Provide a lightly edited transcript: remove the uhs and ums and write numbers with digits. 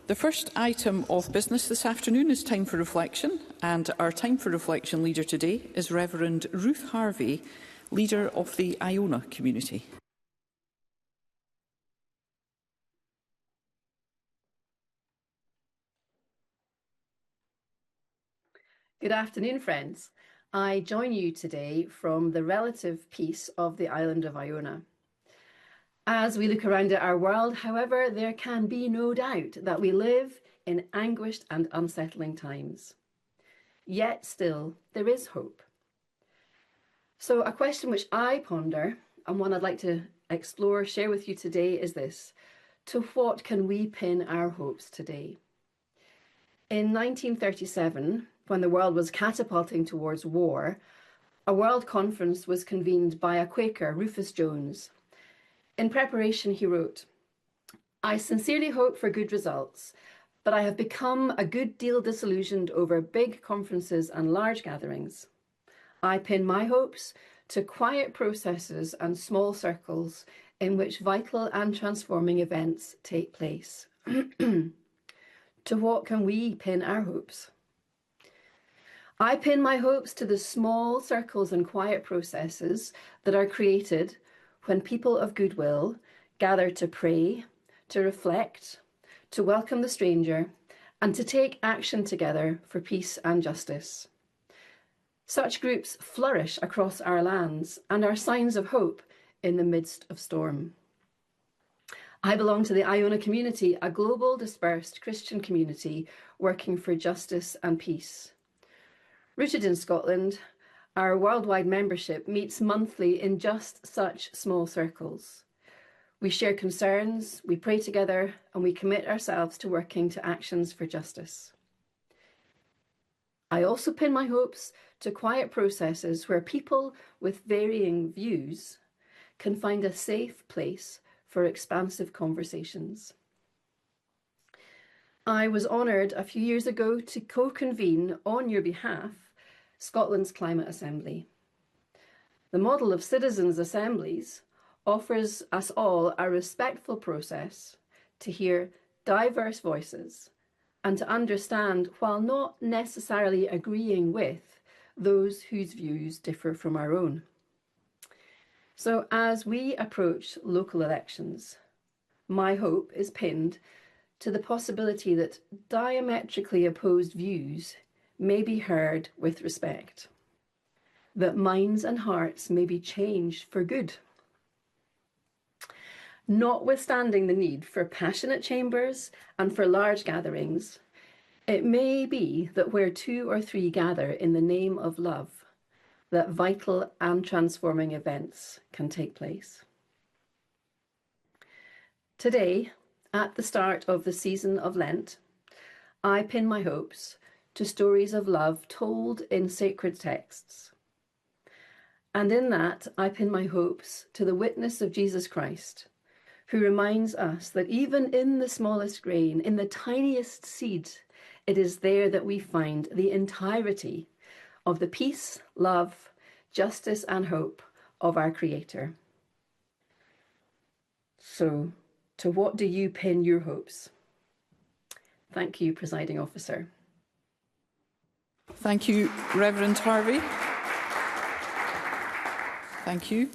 The first item of business this afternoon is Time for Reflection, and our Time for Reflection leader today is Reverend Ruth Harvey, leader of the Iona community. Good afternoon, friends. I join you today from the relative peace of the island of Iona. As we look around at our world, however, there can be no doubt that we live in anguished and unsettling times. Yet still, there is hope. So a question which I ponder, and one I'd like to explore, share with you today is this: to what can we pin our hopes today? In 1937, when the world was catapulting towards war, a world conference was convened by a Quaker, Rufus Jones. In preparation, he wrote, "I sincerely hope for good results, but I have become a good deal disillusioned over big conferences and large gatherings. I pin my hopes to quiet processes and small circles in which vital and transforming events take place." To what can we pin our hopes? I pin my hopes to the small circles and quiet processes that are created when people of goodwill gather to pray, to reflect, to welcome the stranger, and to take action together for peace and justice. Such groups flourish across our lands and are signs of hope in the midst of storm. I belong to the Iona community, a global dispersed Christian community working for justice and peace. Rooted in Scotland, our worldwide membership meets monthly in just such small circles. We share concerns, we pray together, and we commit ourselves to working to actions for justice. I also pin my hopes to quiet processes where people with varying views can find a safe place for expansive conversations. I was honoured a few years ago to co-convene on your behalf Scotland's Climate Assembly. The model of citizens' assemblies offers us all a respectful process to hear diverse voices and to understand, while not necessarily agreeing with, those whose views differ from our own. So as we approach local elections, my hope is pinned to the possibility that diametrically opposed views may be heard with respect, that minds and hearts may be changed for good. Notwithstanding the need for passionate chambers and for large gatherings, it may be that where two or three gather in the name of love, that vital and transforming events can take place. Today, at the start of the season of Lent, I pin my hopes to stories of love told in sacred texts. And in that, I pin my hopes to the witness of Jesus Christ, who reminds us that even in the smallest grain, in the tiniest seed, it is there that we find the entirety of the peace, love, justice, and hope of our Creator. So, to what do you pin your hopes? Thank you, Presiding Officer. Thank you, Reverend Harvey. Thank you.